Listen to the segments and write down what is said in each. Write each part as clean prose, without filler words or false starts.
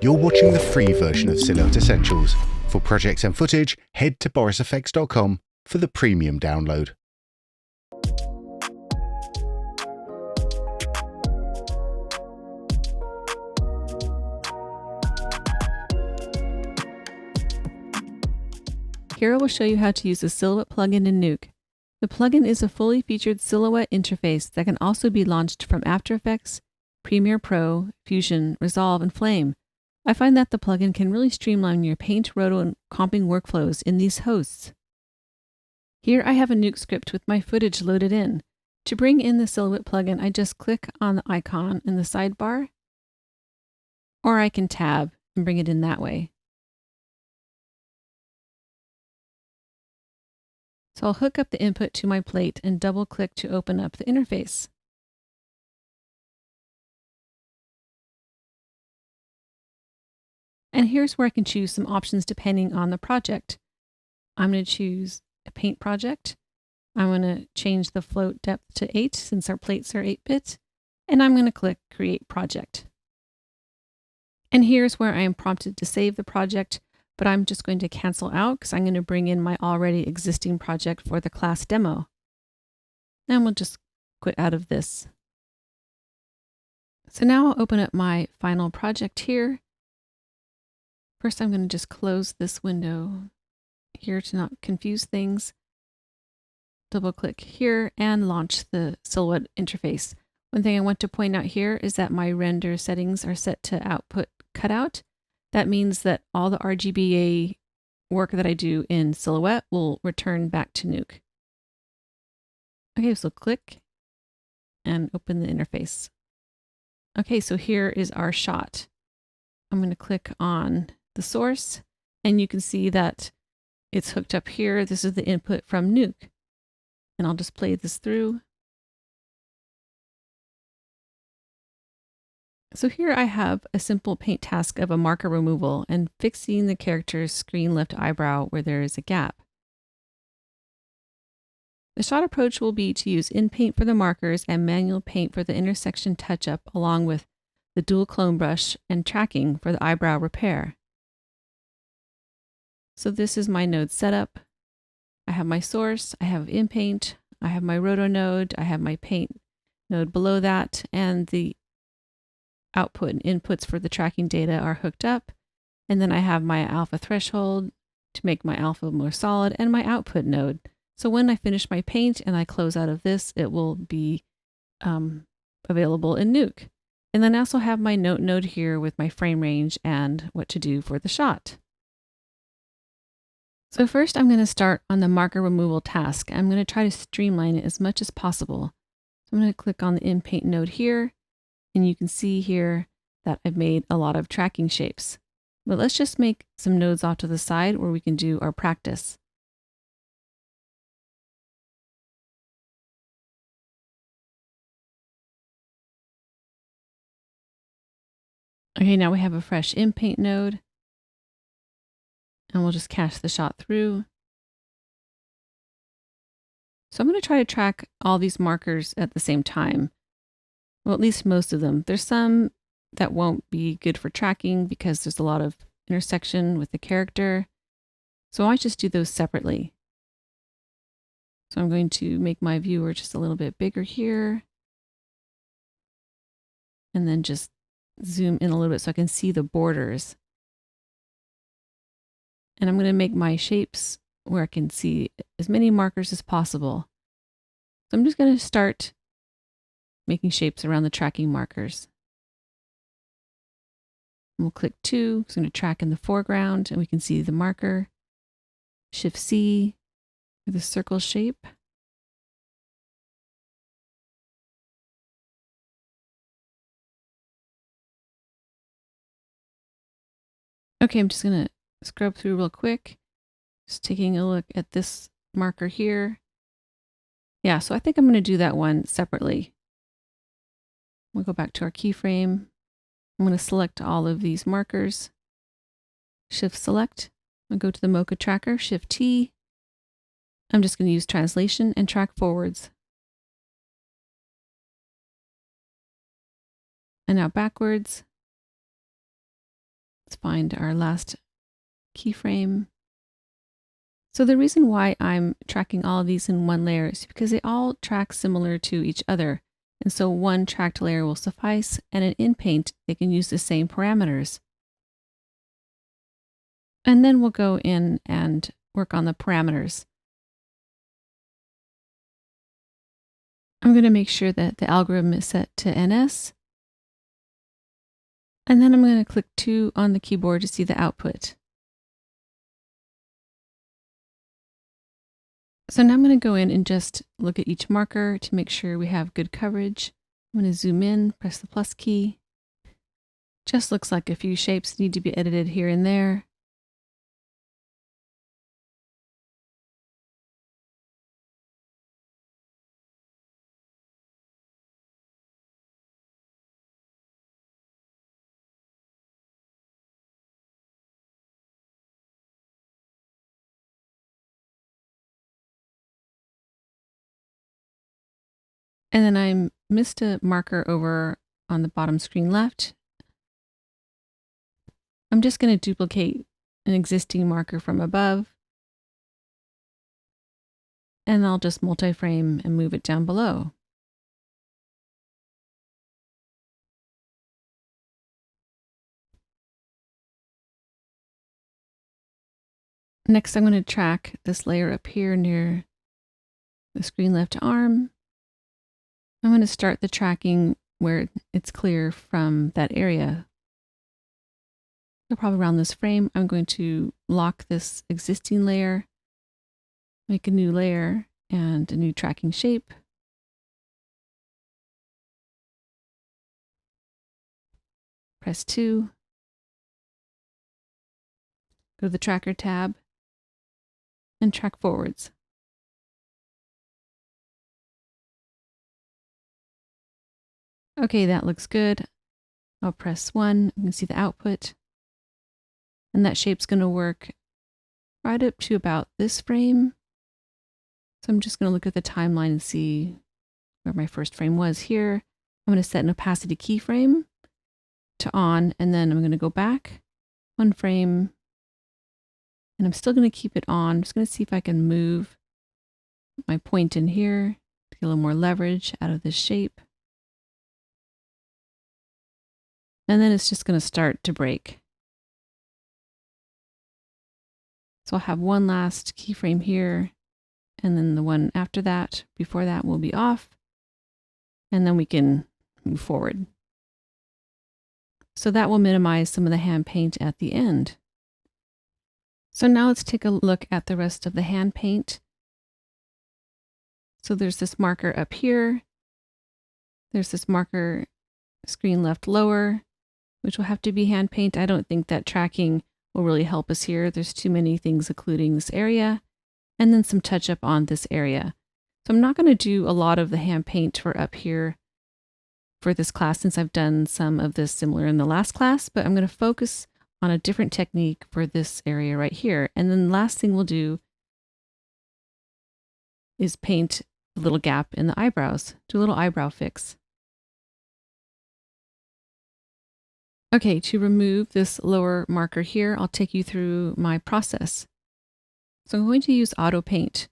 You're watching the free version of Silhouette Essentials. For projects and footage, head to borisfx.com for the premium download. Here I will show you how to use the Silhouette plugin in Nuke. The plugin is a fully featured Silhouette interface that can also be launched from After Effects, Premiere Pro, Fusion, Resolve, and Flame. I find that the plugin can really streamline your paint, roto, and comping workflows in these hosts. Here I have a Nuke script with my footage loaded in. To bring in the Silhouette plugin, I just click on the icon in the sidebar, or I can tab and bring it in that way. So I'll hook up the input to my plate and double click to open up the interface. And here's where I can choose some options depending on the project. I'm going to choose a paint project. I'm going to change the float depth to 8 since our plates are 8-bit. And I'm going to click Create Project. And here's where I am prompted to save the project, but I'm just going to cancel out because I'm going to bring in my already existing project for the class demo. And we'll just quit out of this. So now I'll open up my final project here. First, I'm going to just close this window here to not confuse things. Double click here and launch the Silhouette interface. One thing I want to point out here is that my render settings are set to output cutout. That means that all the RGBA work that I do in Silhouette will return back to Nuke. Okay, so click and open the interface. Okay, so here is our shot. I'm going to click on the source, and you can see that it's hooked up here. This is the input from Nuke. And I'll just play this through. So here I have a simple paint task of a marker removal and fixing the character's screen left eyebrow where there is a gap. The shot approach will be to use in-paint for the markers and manual paint for the intersection touch-up, along with the dual clone brush and tracking for the eyebrow repair. So this is my node setup. I have my source, I have in-paint, I have my roto node, I have my paint node below that, and the output and inputs for the tracking data are hooked up. And then I have my alpha threshold to make my alpha more solid and my output node. So when I finish my paint and I close out of this, it will be available in Nuke. And then I also have my note node here with my frame range and what to do for the shot. So first I'm going to start on the marker removal task. I'm going to try to streamline it as much as possible. So I'm going to click on the in-paint node here, and you can see here that I've made a lot of tracking shapes. But let's just make some nodes off to the side where we can do our practice. Okay, now we have a fresh in-paint node. And we'll just cast the shot through. So I'm going to try to track all these markers at the same time. Well, at least most of them. There's some that won't be good for tracking because there's a lot of intersection with the character. So I might just do those separately. So I'm going to make my viewer just a little bit bigger here. And then just zoom in a little bit so I can see the borders. And I'm going to make my shapes where I can see as many markers as possible. So I'm just going to start making shapes around the tracking markers. And we'll click 2. It's going to track in the foreground and we can see the marker. Shift C for the circle shape. Okay, I'm just going to scrub through real quick. Just taking a look at this marker here. Yeah, so I think I'm going to do that one separately. We'll go back to our keyframe. I'm going to select all of these markers. Shift select. I'll go to the Mocha tracker, Shift T. I'm just going to use translation and track forwards. And now backwards. find our last keyframe. So the reason why I'm tracking all of these in one layer is because they all track similar to each other. And so one tracked layer will suffice, and in Paint, they can use the same parameters. And then we'll go in and work on the parameters. I'm going to make sure that the algorithm is set to NS. And then I'm going to click 2 on the keyboard to see the output. So now I'm going to go in and just look at each marker to make sure we have good coverage. I'm going to zoom in, press the plus key. Just looks like a few shapes need to be edited here and there. And then I missed a marker over on the bottom screen left. I'm just going to duplicate an existing marker from above. And I'll just multi-frame and move it down below. Next, I'm going to track this layer up here near the screen left arm. I'm going to start the tracking where it's clear from that area. So probably around this frame, I'm going to lock this existing layer, make a new layer and a new tracking shape. Press 2. Go to the Tracker tab and track forwards. Okay, that looks good. I'll press 1. You can see the output. And that shape's going to work right up to about this frame. So I'm just going to look at the timeline and see where my first frame was here. I'm going to set an opacity keyframe to on, and then I'm going to go back 1 frame. And I'm still going to keep it on. I'm just going to see if I can move my point in here to get a little more leverage out of this shape. And then it's just going to start to break. So I'll have one last keyframe here, and then the one after that, before that, will be off. And then we can move forward. So that will minimize some of the hand paint at the end. So now let's take a look at the rest of the hand paint. So there's this marker up here. There's this marker screen left lower, which will have to be hand paint. I don't think that tracking will really help us here. There's too many things occluding this area, and then some touch up on this area. So I'm not going to do a lot of the hand paint for up here for this class, since I've done some of this similar in the last class, but I'm going to focus on a different technique for this area right here. And then the last thing we'll do is paint a little gap in the eyebrows, do a little eyebrow fix. Okay, to remove this lower marker here, I'll take you through my process. So I'm going to use auto paint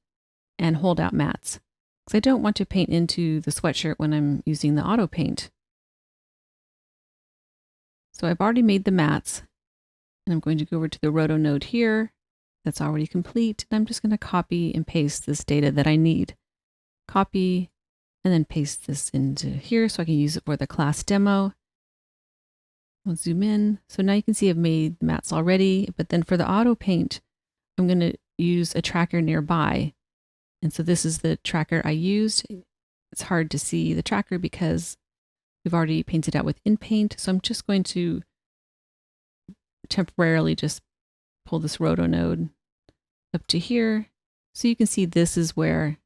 and hold out mats, because I don't want to paint into the sweatshirt when I'm using the auto paint. So I've already made the mats, and I'm going to go over to the roto node here. That's already complete. And I'm just going to copy and paste this data that I need. Copy, and then paste this into here so I can use it for the class demo. I'll zoom in. So now you can see I've made mats already, but then for the auto paint, I'm going to use a tracker nearby. And so this is the tracker I used. It's hard to see the tracker because we've already painted out with InPaint. So I'm just going to temporarily just pull this roto node up to here. So you can see this is where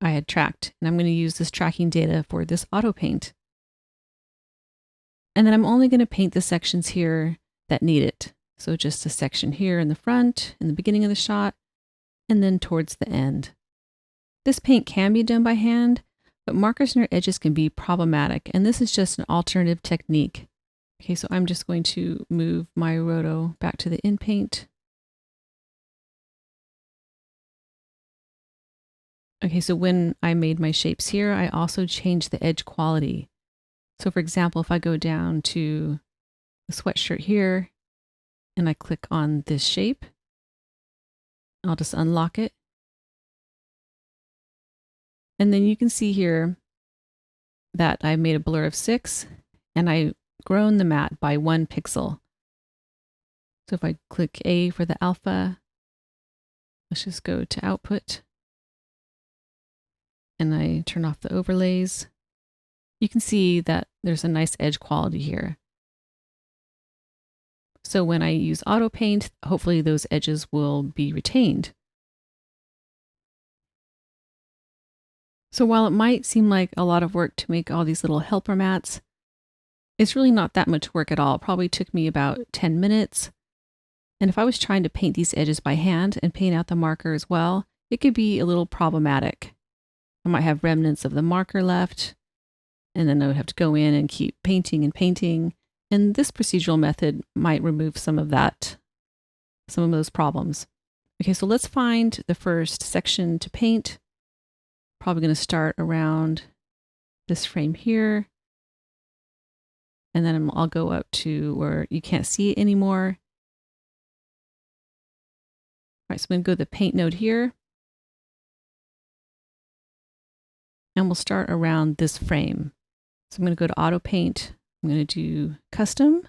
I had tracked. And I'm going to use this tracking data for this auto paint. And then I'm only going to paint the sections here that need it. So just a section here in the front, in the beginning of the shot, and then towards the end. This paint can be done by hand, but markers near edges can be problematic, and this is just an alternative technique. Okay, so I'm just going to move my roto back to the in paint. Okay, so when I made my shapes here, I also changed the edge quality. So for example, if I go down to the sweatshirt here and I click on this shape, I'll just unlock it. And then you can see here that I made a blur of 6 and I grown the matte by 1 pixel. So if I click A for the alpha, let's just go to output and I turn off the overlays. You can see that there's a nice edge quality here. So when I use auto paint, hopefully those edges will be retained. So while it might seem like a lot of work to make all these little helper mats, it's really not that much work at all. It probably took me about 10 minutes. And if I was trying to paint these edges by hand and paint out the marker as well, it could be a little problematic. I might have remnants of the marker left, and then I would have to go in and keep painting and painting. And this procedural method might remove some of those problems. Okay, so let's find the first section to paint. Probably going to start around this frame here. And then I'll go up to where you can't see it anymore. All right, so I'm going to go to the paint node here. And we'll start around this frame. So I'm going to go to auto paint. I'm going to do custom.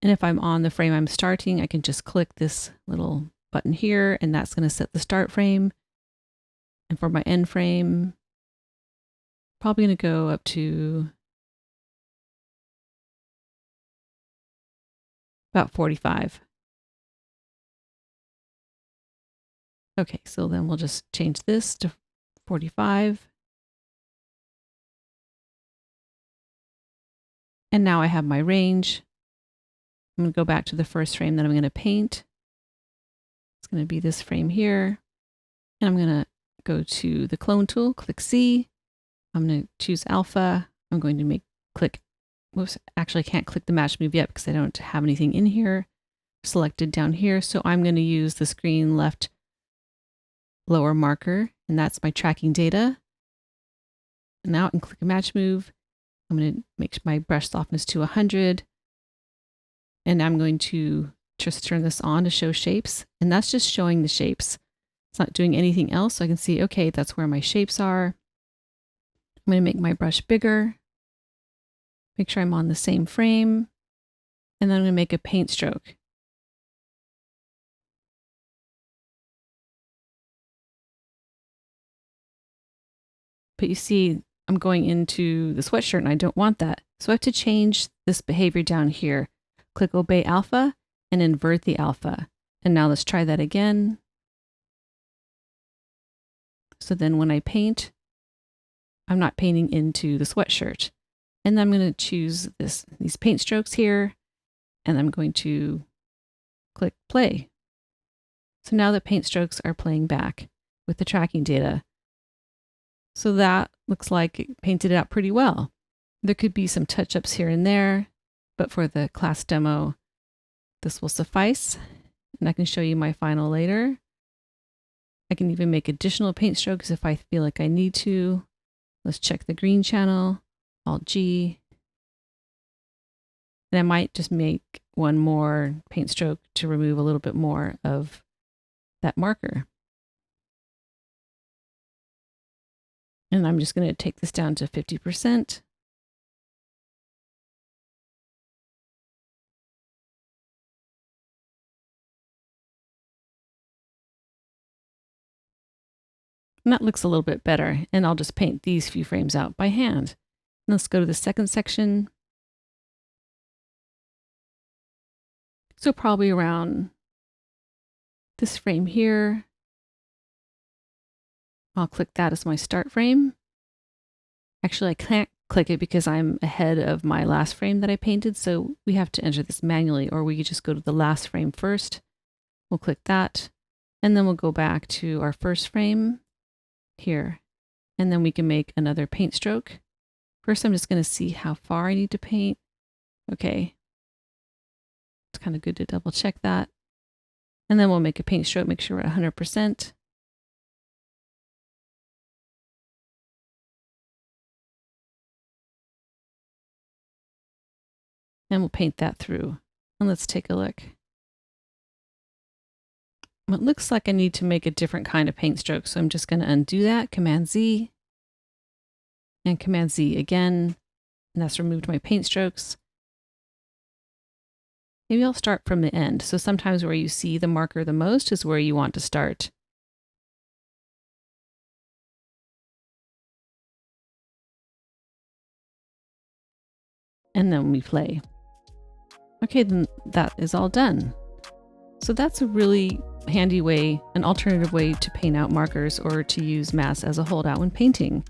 And if I'm on the frame I'm starting, I can just click this little button here, and that's going to set the start frame. And for my end frame, probably going to go up to about 45. Okay, so then we'll just change this to 45. And now I have my range. I'm going to go back to the first frame that I'm going to paint. It's going to be this frame here. And I'm going to go to the clone tool, click C. I'm going to choose alpha. I'm going to actually I can't click the match move yet because I don't have anything in here selected down here. So I'm going to use the screen left lower marker, and that's my tracking data. And now I can click a match move. I'm going to make my brush softness to 100. And I'm going to just turn this on to show shapes. And that's just showing the shapes. It's not doing anything else. So I can see, okay, that's where my shapes are. I'm going to make my brush bigger. Make sure I'm on the same frame. And then I'm going to make a paint stroke. But you see, I'm going into the sweatshirt and I don't want that. So I have to change this behavior down here. Click Obey Alpha and invert the alpha. And now let's try that again. So then when I paint, I'm not painting into the sweatshirt. And then I'm going to choose these paint strokes here, and I'm going to click play. So now the paint strokes are playing back with the tracking data. So that looks like it painted it out pretty well. There could be some touch-ups here and there, but for the class demo, this will suffice. And I can show you my final later. I can even make additional paint strokes if I feel like I need to. Let's check the green channel, Alt-G. And I might just make one more paint stroke to remove a little bit more of that marker. And I'm just going to take this down to 50%. And that looks a little bit better. And I'll just paint these few frames out by hand. And let's go to the second section. So probably around this frame here. I'll click that as my start frame. Actually, I can't click it because I'm ahead of my last frame that I painted. So we have to enter this manually, or we could just go to the last frame first. We'll click that. And then we'll go back to our first frame here. And then we can make another paint stroke. First, I'm just going to see how far I need to paint. Okay. It's kind of good to double check that. And then we'll make a paint stroke, make sure we're at 100%. And we'll paint that through. And let's take a look. It looks like I need to make a different kind of paint stroke, so I'm just going to undo that, Command Z, and Command Z again, and that's removed my paint strokes. Maybe I'll start from the end. So sometimes where you see the marker the most is where you want to start. And then we play. Okay, then that is all done. So that's a really handy way, an alternative way to paint out markers or to use mass as a holdout when painting.